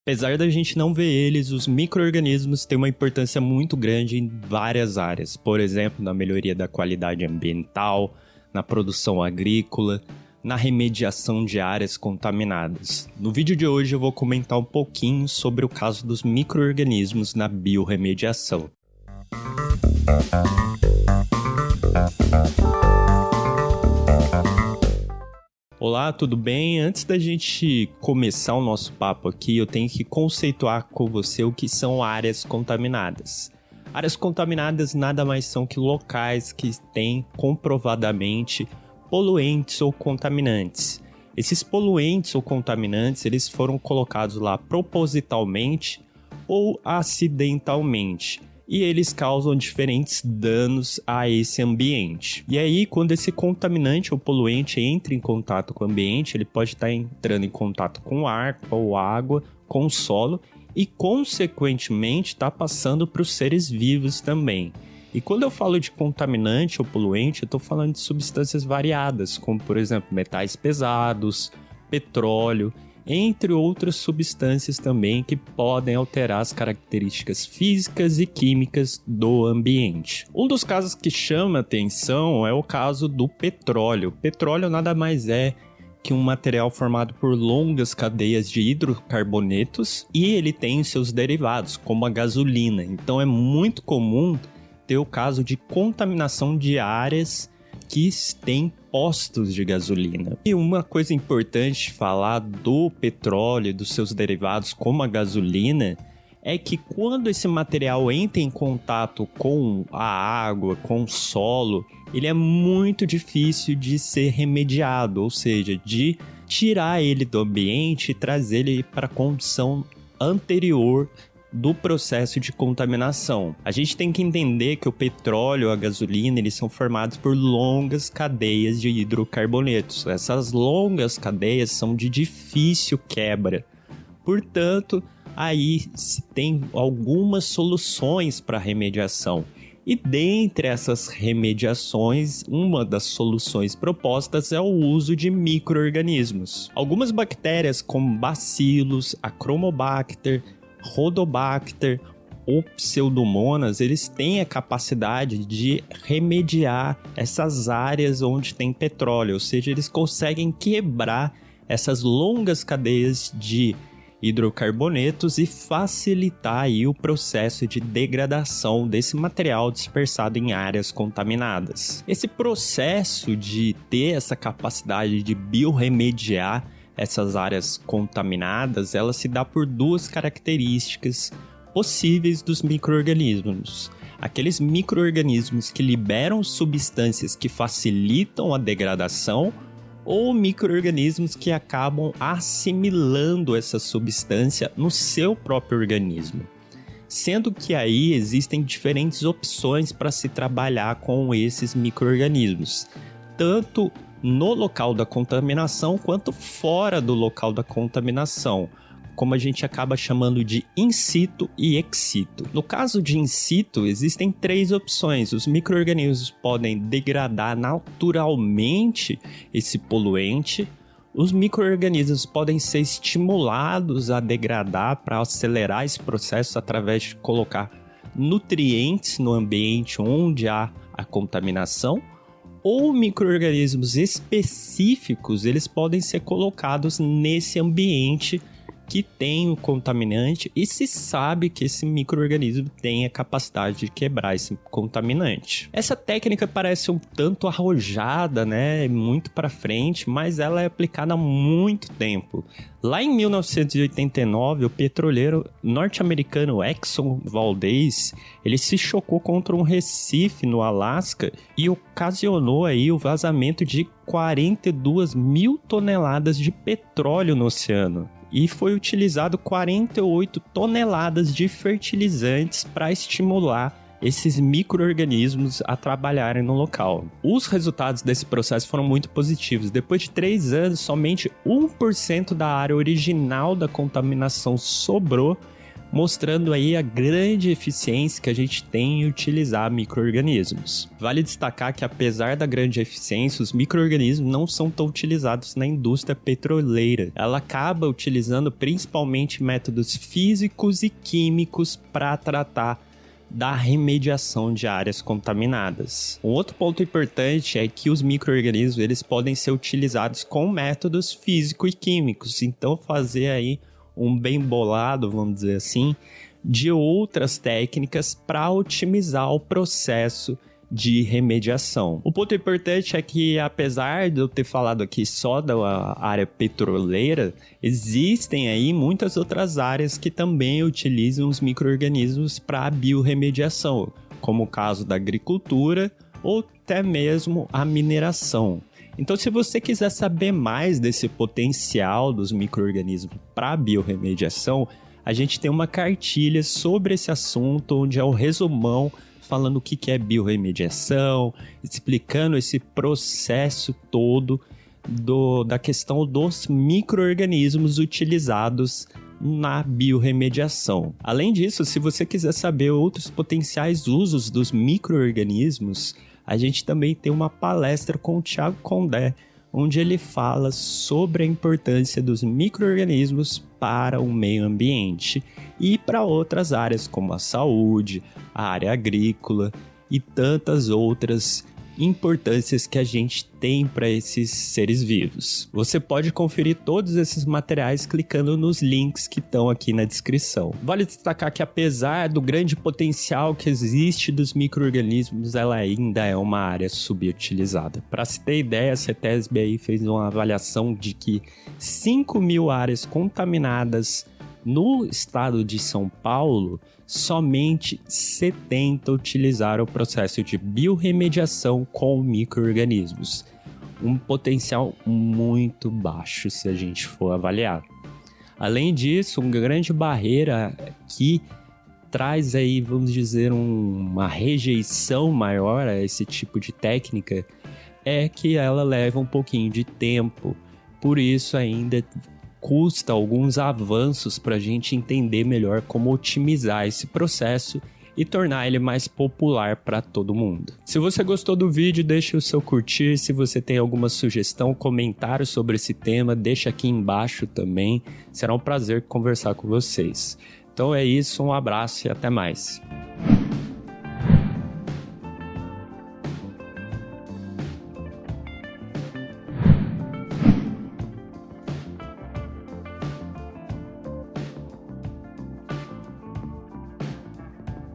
Apesar da gente não ver eles, os micro-organismos têm uma importância muito grande em várias áreas. Por exemplo, na melhoria da qualidade ambiental, na produção agrícola, na remediação de áreas contaminadas. No vídeo de hoje eu vou comentar um pouquinho sobre o caso dos micro-organismos na biorremediação. Olá, tudo bem? Antes da gente começar o nosso papo aqui, eu tenho que conceituar com você o que são áreas contaminadas. Áreas contaminadas nada mais são que locais que têm comprovadamente poluentes ou contaminantes. Esses poluentes ou contaminantes, eles foram colocados lá propositalmente ou acidentalmente. E eles causam diferentes danos a esse ambiente. E aí, quando esse contaminante ou poluente entra em contato com o ambiente, ele pode estar entrando em contato com o ar, com a água, com o solo e, consequentemente, está passando para os seres vivos também. E quando eu falo de contaminante ou poluente, eu estou falando de substâncias variadas, como, por exemplo, metais pesados, petróleo, entre outras substâncias também que podem alterar as características físicas e químicas do ambiente. Um dos casos que chama atenção é o caso do petróleo. Petróleo nada mais é que um material formado por longas cadeias de hidrocarbonetos e ele tem seus derivados, como a gasolina. Então é muito comum ter o caso de contaminação de áreas que têm postos de gasolina. E uma coisa importante falar do petróleo e dos seus derivados, como a gasolina, é que quando esse material entra em contato com a água, com o solo, ele é muito difícil de ser remediado, ou seja, de tirar ele do ambiente e trazer ele para a condição anterior do processo de contaminação. A gente tem que entender que o petróleo e a gasolina, eles são formados por longas cadeias de hidrocarbonetos. Essas longas cadeias são de difícil quebra. Portanto, aí se tem algumas soluções para remediação. E dentre essas remediações, uma das soluções propostas é o uso de micro-organismos. Algumas bactérias, como bacilos, Achromobacter, Rhodobacter ou Pseudomonas, eles têm a capacidade de remediar essas áreas onde tem petróleo, ou seja, eles conseguem quebrar essas longas cadeias de hidrocarbonetos e facilitar aí o processo de degradação desse material dispersado em áreas contaminadas. Esse processo de ter essa capacidade de biorremediar essas áreas contaminadas, ela se dá por duas características possíveis dos micro-organismos. Aqueles micro-organismos que liberam substâncias que facilitam a degradação ou micro-organismos que acabam assimilando essa substância no seu próprio organismo. Sendo que aí existem diferentes opções para se trabalhar com esses micro-organismos, tanto no local da contaminação quanto fora do local da contaminação, como a gente acaba chamando de in situ e ex situ. No caso de in situ, existem três opções. Os micro-organismos podem degradar naturalmente esse poluente. Os micro-organismos podem ser estimulados a degradar para acelerar esse processo através de colocar nutrientes no ambiente onde há a contaminação. Ou micro-organismos específicos, eles podem ser colocados nesse ambiente que tem o contaminante e se sabe que esse micro-organismo tem a capacidade de quebrar esse contaminante. Essa técnica parece um tanto arrojada, né? Muito para frente, mas ela é aplicada há muito tempo. Lá em 1989, o petroleiro norte-americano Exxon Valdez, ele se chocou contra um recife no Alasca e ocasionou aí o vazamento de 42 mil toneladas de petróleo no oceano. E foi utilizado 48 toneladas de fertilizantes para estimular esses micro-organismos a trabalharem no local. Os resultados desse processo foram muito positivos. Depois de 3 anos, somente 1% da área original da contaminação sobrou, mostrando aí a grande eficiência que a gente tem em utilizar micro-organismos. Vale destacar que apesar da grande eficiência, os micro-organismos não são tão utilizados na indústria petroleira. Ela acaba utilizando principalmente métodos físicos e químicos para tratar da remediação de áreas contaminadas. Um outro ponto importante é que os micro-organismos eles podem ser utilizados com métodos físicos e químicos, então fazer aí um bem bolado, vamos dizer assim, de outras técnicas para otimizar o processo de remediação. O ponto importante é que, apesar de eu ter falado aqui só da área petroleira, existem aí muitas outras áreas que também utilizam os micro-organismos para biorremediação, como o caso da agricultura ou até mesmo a mineração. Então, se você quiser saber mais desse potencial dos micro-organismos para biorremediação, a gente tem uma cartilha sobre esse assunto, onde é um resumão falando o que é biorremediação, explicando esse processo todo da questão dos micro-organismos utilizados na biorremediação. Além disso, se você quiser saber outros potenciais usos dos micro-organismos, a gente também tem uma palestra com o Thiago Condé, onde ele fala sobre a importância dos micro-organismos para o meio ambiente e para outras áreas como a saúde, a área agrícola e tantas outras importâncias que a gente tem para esses seres vivos. Você pode conferir todos esses materiais clicando nos links que estão aqui na descrição. Vale destacar que apesar do grande potencial que existe dos micro-organismos, ela ainda é uma área subutilizada. Para se ter ideia, a CETESB aí fez uma avaliação de que 5.000 áreas contaminadas no estado de São Paulo, somente 70 utilizaram o processo de biorremediação com micro-organismos. Um potencial muito baixo se a gente for avaliar. Além disso, uma grande barreira que traz aí, vamos dizer, uma rejeição maior a esse tipo de técnica é que ela leva um pouquinho de tempo. Por isso ainda custa alguns avanços para a gente entender melhor como otimizar esse processo e tornar ele mais popular para todo mundo. Se você gostou do vídeo, deixe o seu curtir. Se você tem alguma sugestão, comentário sobre esse tema, deixa aqui embaixo também. Será um prazer conversar com vocês. Então é isso, um abraço e até mais.